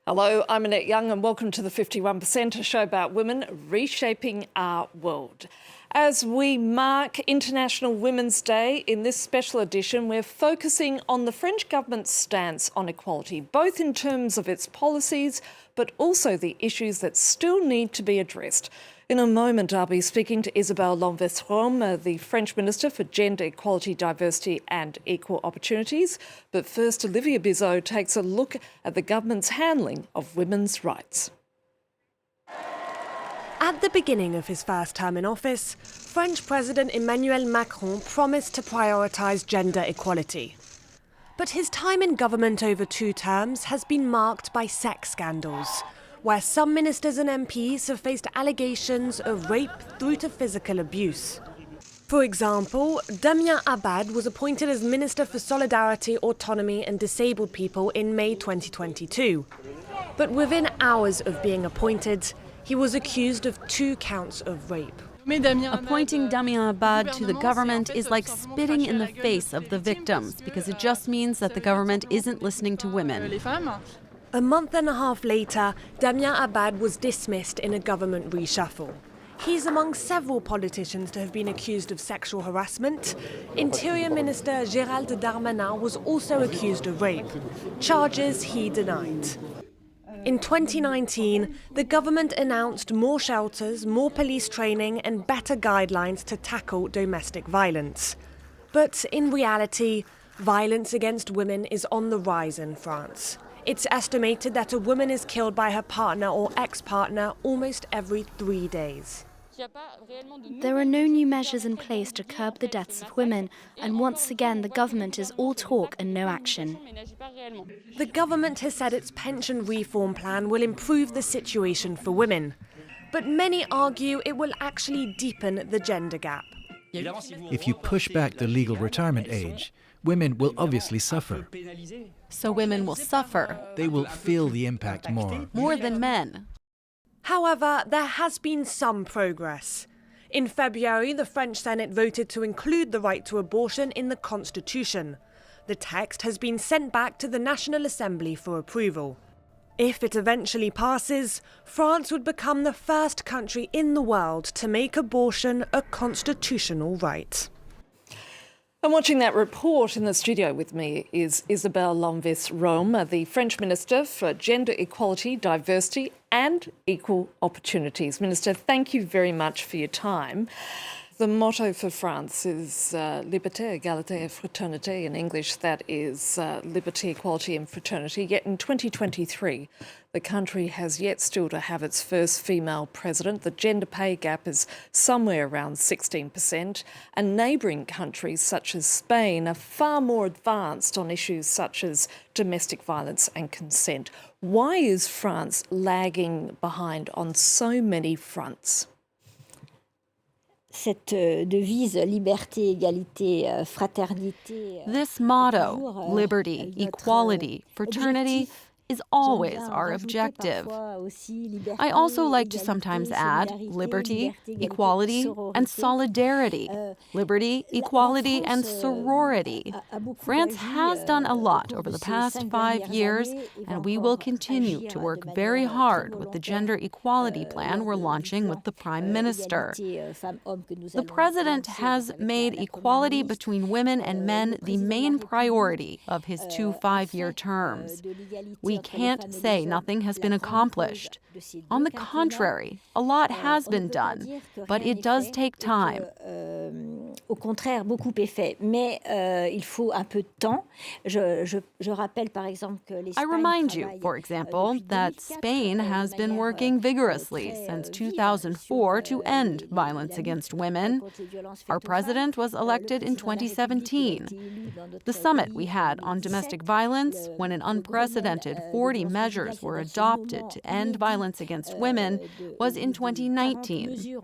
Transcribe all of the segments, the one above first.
Hello, I'm Annette Young and welcome to the 51%, a show about women reshaping our world. As we mark International Women's Day in this special edition, we're focusing on the French government's stance on equality, both in terms of its policies, but also the issues that still need to be addressed. In a moment, I'll be speaking to Isabelle Lonvis-Rome, the French Minister for Gender Equality, Diversity and Equal Opportunities. But first, Olivier Bizot takes a look at the government's handling of women's rights. At the beginning of his first term in office, French President Emmanuel Macron promised to prioritise gender equality. But his time in government over 2 terms has been marked by sex scandals, where some ministers and MPs have faced allegations of rape through to physical abuse. For example, Damien Abad was appointed as Minister for Solidarity, Autonomy and Disabled People in May 2022. But within hours of being appointed, he was accused of 2 counts of rape. Appointing Damien Abad to the government is like spitting in the face of the victims, because it just means that the government isn't listening to women. A month and a half later, Damien Abad was dismissed in a government reshuffle. He's among several politicians to have been accused of sexual harassment. Interior Minister Gérald Darmanin was also accused of rape, charges he denied. In 2019, the government announced more shelters, more police training and better guidelines to tackle domestic violence. But in reality, violence against women is on the rise in France. It's estimated that a woman is killed by her partner or ex-partner almost every 3 days. There are no new measures in place to curb the deaths of women, and once again the government is all talk and no action. The government has said its pension reform plan will improve the situation for women, but many argue it will actually deepen the gender gap. If you push back the legal retirement age, women will obviously suffer. So women will suffer. They will feel the impact more. More than men. However, there has been some progress. In February, the French Senate voted to include the right to abortion in the Constitution. The text has been sent back to the National Assembly for approval. If it eventually passes, France would become the first country in the world to make abortion a constitutional right. And watching that report in the studio with me is Isabelle Lonvis-Rome, the French Minister for Gender Equality, Diversity and Equal Opportunities. Minister, thank you very much for your time. The motto for France is Liberté, Égalité et Fraternité. In English, that is liberty, equality and fraternity. Yet in 2023, the country has yet still to have its first female president. The gender pay gap is somewhere around 16%. And neighbouring countries such as Spain are far more advanced on issues such as domestic violence and consent. Why is France lagging behind on so many fronts? Cette devise liberté, égalité, fraternité. This motto, liberty, equality, fraternity, is always our objective. I also like to sometimes add liberty, equality, and solidarity. Liberty, equality, and sorority. France has done a lot over the past 5 years, and we will continue to work very hard with the gender equality plan we're launching with the Prime Minister. The President has made equality between women and men the main priority of his 2 5-year terms. We can't say nothing has been accomplished. On the contrary, a lot has been done, but it does take time. Au contraire, beaucoup est fait, mais il faut un peu de temps. Je rappelle par exemple que l'Espagne. I remind you, for example, that Spain has been working vigorously since 2004 to end violence against women. Our president was elected in 2017. The summit we had on domestic violence, when an unprecedented 40 measures were adopted to end violence against women, was in 2019.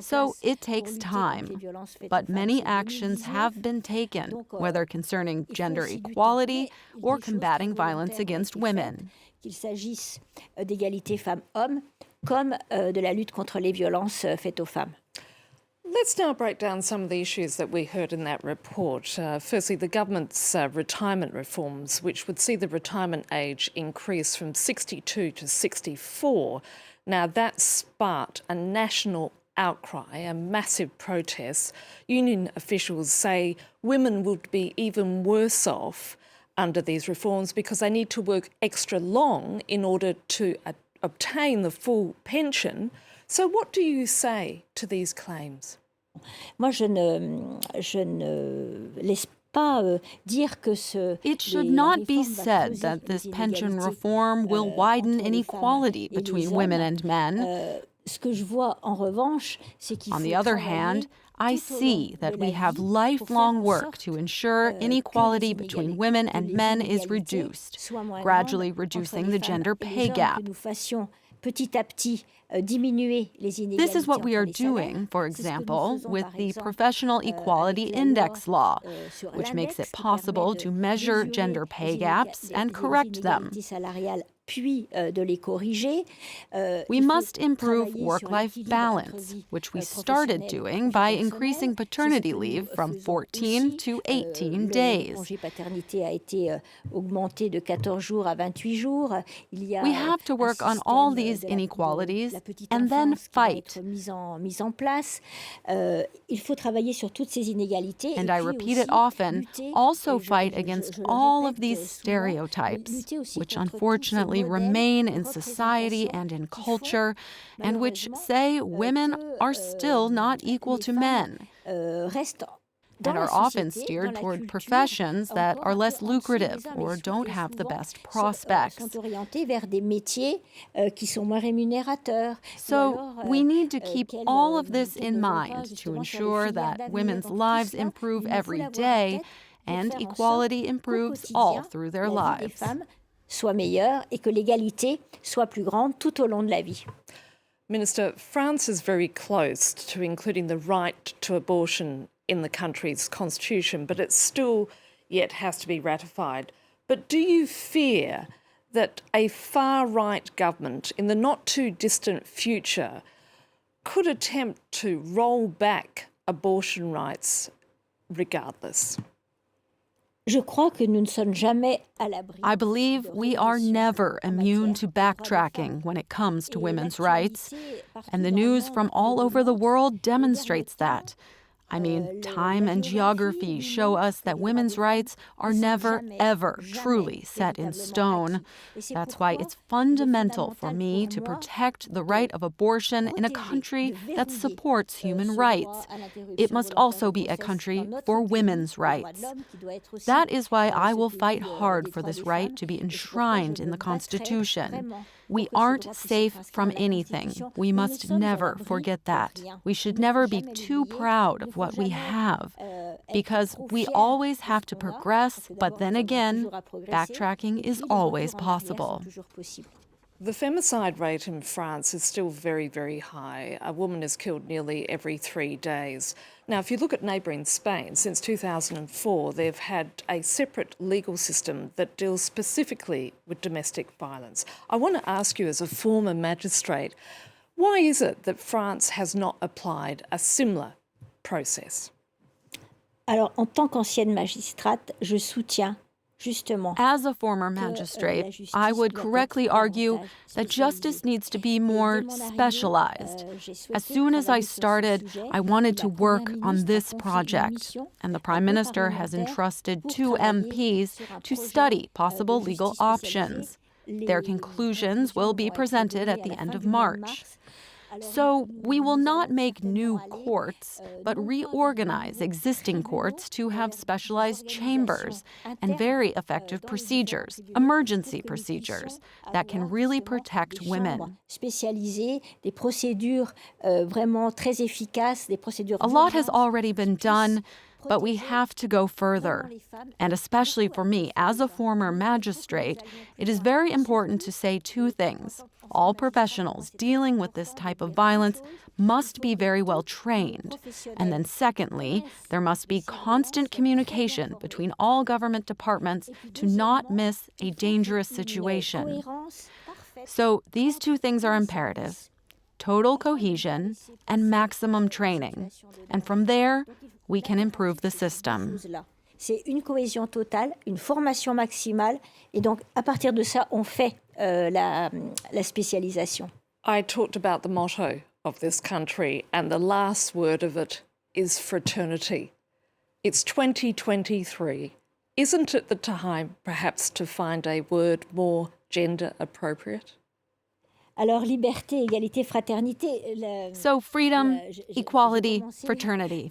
So it takes time. But many actions have been taken, whether concerning gender equality or combating violence against women. Qu'il s'agisse d'égalité femmes-hommes comme de la lutte contre les violences faites aux femmes. Let's now break down some of the issues that we heard in that report. Firstly, the government's retirement reforms, which would see the retirement age increase from 62 to 64. Now, that sparked a national outcry, a massive protest. Union officials say women would be even worse off under these reforms because they need to work extra long in order to obtain the full pension. So what do you say to these claims? Moi, je ne laisse pas dire que It should not be said that this pension reform will widen inequality between women and men. Ce que je vois en revanche, c'est qu'il faut On the other hand, I see that we have lifelong work to ensure inequality between women and men is reduced, gradually reducing the gender pay gap. Petit à petit diminuer les inégalités. This is what we are doing, for example, with the Professional Equality Index law, which makes it possible to measure gender pay gaps and correct them. We must improve work-life balance, which we started doing by increasing paternity leave from 14 to 18 days. We have to work on all these inequalities and then fight. And I repeat it often, also fight against all of these stereotypes, which unfortunately remain in society and in culture, and which say women are still not equal to men, and are often steered toward professions that are less lucrative or don't have the best prospects. So we need to keep all of this in mind to ensure that women's lives improve every day and equality improves all through their lives. Soit meilleure et que l'égalité soit plus grande tout au long de la vie. Minister, France is very close to including the right to abortion in the country's constitution, but it still yet has to be ratified. But do you fear that a far-right government in the not-too-distant future could attempt to roll back abortion rights regardless? I believe we are never immune to backtracking when it comes to women's rights, and the news from all over the world demonstrates that. I mean, time and geography show us that women's rights are never, ever truly set in stone. That's why it's fundamental for me to protect the right of abortion in a country that supports human rights. It must also be a country for women's rights. That is why I will fight hard for this right to be enshrined in the Constitution. We aren't safe from anything. We must never forget that. We should never be too proud of what we have, because we always have to progress, but then again, backtracking is always possible. The femicide rate in France is still very, very high. A woman is killed nearly every 3 days. Now, if you look at neighbouring Spain, since 2004, they've had a separate legal system that deals specifically with domestic violence. I want to ask you, as a former magistrate, why is it that France has not applied a similar process? Alors, en tant qu'ancienne magistrate, je soutiens As a former magistrate, I would correctly argue that justice needs to be more specialized. As soon as I started, I wanted to work on this project, and the Prime Minister has entrusted 2 MPs to study possible legal options. Their conclusions will be presented at the end of March. So we will not make new courts, but reorganize existing courts to have specialized chambers and very effective procedures, emergency procedures, that can really protect women. A lot has already been done, but we have to go further. And especially for me, as a former magistrate, it is very important to say 2 things. All professionals dealing with this type of violence must be very well trained. And then secondly, there must be constant communication between all government departments to not miss a dangerous situation. So these 2 things are imperative. total cohesion, and maximum training. And from there, we can improve the system. C'est une cohésion totale, une formation maximale, et donc à partir de ça, on fait la spécialisation. I talked about the motto of this country, and the last word of it is fraternity. It's 2023. Isn't it the time, perhaps, to find a word more gender appropriate? Alors, liberté, égalité, fraternité. So freedom, equality, fraternity.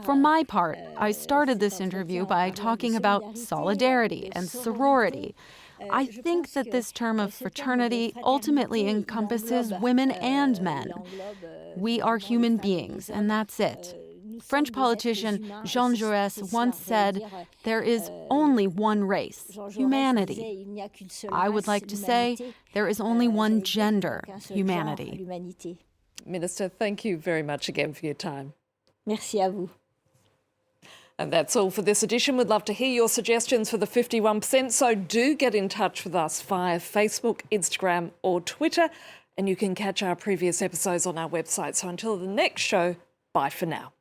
For my part, I started this interview by talking about solidarity and sorority. I think that this term of fraternity ultimately encompasses women and men. We are human beings, and that's it. French politician Jean Jaurès once said, there is only one race, humanity. I would like to say, there is only one gender, humanity. Minister, thank you very much again for your time. Merci à vous. And that's all for this edition. We'd love to hear your suggestions for the 51%, so do get in touch with us via Facebook, Instagram or Twitter, and you can catch our previous episodes on our website. So until the next show, bye for now.